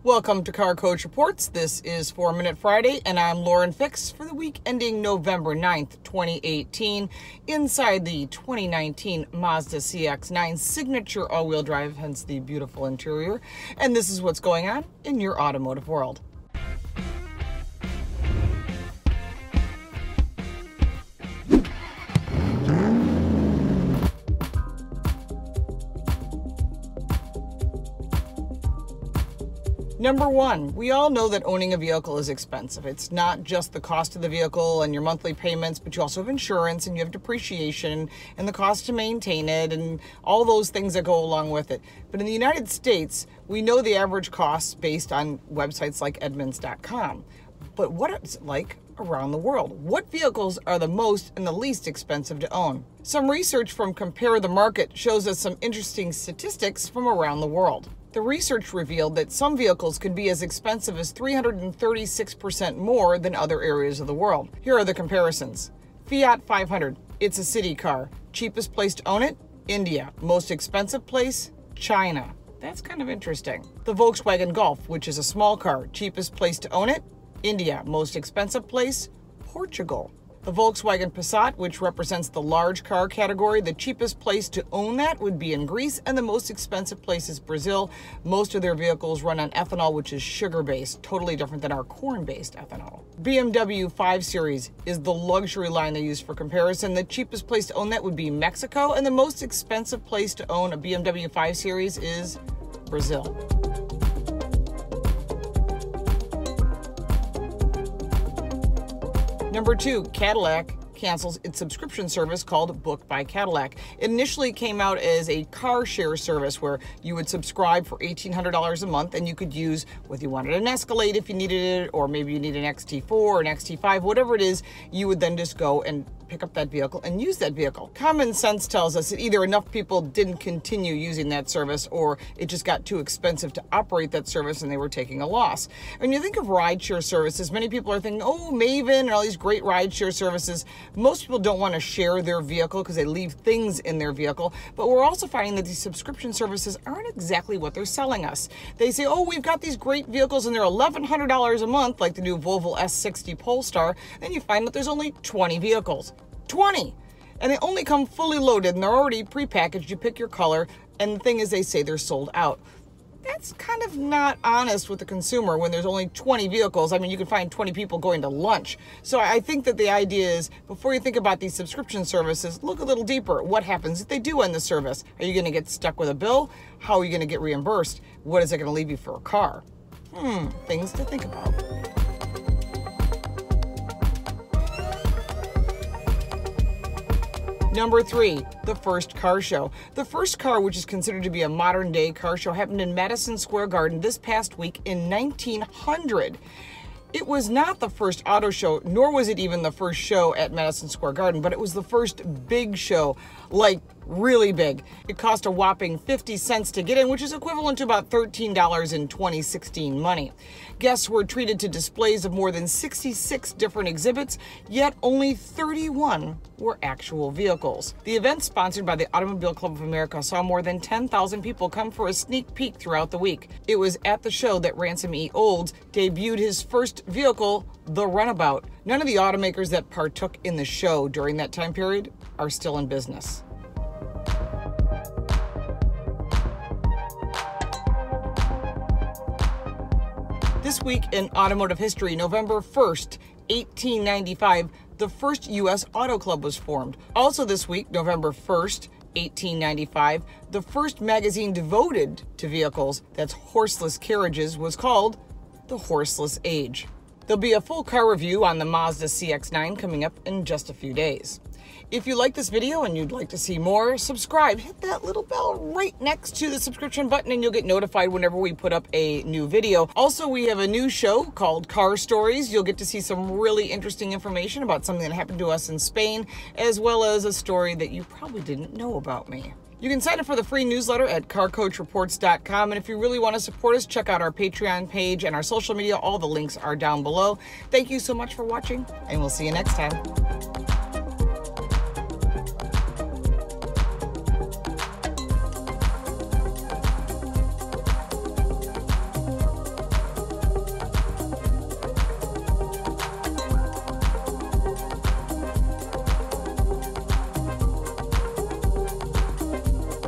Welcome to Car Coach Reports. This is 4 Minute Friday, and I'm Lauren Fix for the week ending November 9th, 2018, inside the 2019 Mazda CX-9 signature all-wheel drive, hence the beautiful interior. And this is what's going on in your automotive world. Number one, we all know that owning a vehicle is expensive. It's not just the cost of the vehicle and your monthly payments, but you also have insurance and you have depreciation and the cost to maintain it and all those things that go along with it. But in the United States, we know the average costs based on websites like Edmunds.com. But what is it like around the world? What vehicles are the most and the least expensive to own? Some research from Compare the Market shows us some interesting statistics from around the world. The research revealed that some vehicles could be as expensive as 336% more than other areas of the world. Here are the comparisons. Fiat 500, it's a city car. Cheapest place to own it? India. Most expensive place? China. That's kind of interesting. The Volkswagen Golf, which is a small car. Cheapest place to own it? India. Most expensive place? Portugal. The Volkswagen Passat, which represents the large car category, the cheapest place to own that would be in Greece, and the most expensive place is Brazil. Most of their vehicles run on ethanol, which is sugar-based, totally different than our corn-based ethanol. BMW 5 Series is the luxury line they use for comparison. The cheapest place to own that would be Mexico, and the most expensive place to own a BMW 5 Series is Brazil. Number two, Cadillac cancels its subscription service called Book by Cadillac. It initially came out as a car share service where you would subscribe for $1,800 a month and you could use whether you wanted an Escalade if you needed it, or maybe you need an XT4 or an XT5, whatever it is, you would then just go and pick up that vehicle and use that vehicle. Common sense tells us that either enough people didn't continue using that service or it just got too expensive to operate that service and they were taking a loss. When you think of rideshare services, many people are thinking, oh, Maven and all these great rideshare services. Most people don't want to share their vehicle because they leave things in their vehicle, but we're also finding that these subscription services aren't exactly what they're selling us. They say, oh, we've got these great vehicles and they're $1,100 a month, like the new Volvo S60 Polestar, and you find that there's only 20 vehicles. 20! And they only come fully loaded and they're already prepackaged. You pick your color, and the thing is they say they're sold out. That's kind of not honest with the consumer when there's only 20 vehicles. I mean, you can find 20 people going to lunch. So I think that the idea is, before you think about these subscription services, look a little deeper. What happens if they do end the service? Are you going to get stuck with a bill? How are you going to get reimbursed? What is it going to leave you for a car? Things to think about. Number three, the first car show. The first car, which is considered to be a modern day car show, happened in Madison Square Garden this past week in 1900. It was not the first auto show, nor was it even the first show at Madison Square Garden, but it was the first big show, like really big. It cost a whopping 50 cents to get in, which is equivalent to about $13 in 2016 money. Guests were treated to displays of more than 66 different exhibits, yet only 31 were actual vehicles. The event, sponsored by the Automobile Club of America, saw more than 10,000 people come for a sneak peek throughout the week. It was at the show that Ransom E. Olds debuted his first vehicle, the Runabout. None of the automakers that partook in the show during that time period are still in business. This week in automotive history, November 1st, 1895, the first U.S. Auto Club was formed. Also this week, November 1st, 1895, the first magazine devoted to vehicles, that's horseless carriages, was called The Horseless Age. There'll be a full car review on the Mazda CX-9 coming up in just a few days. If you like this video and you'd like to see more, subscribe. Hit that little bell right next to the subscription button and you'll get notified whenever we put up a new video. Also, we have a new show called Car Stories. You'll get to see some really interesting information about something that happened to us in Spain, as well as a story that you probably didn't know about me. You can sign up for the free newsletter at carcoachreports.com, and if you really want to support us, check out our Patreon page and our social media. All the links are down below. Thank you so much for watching, and we'll see you next time.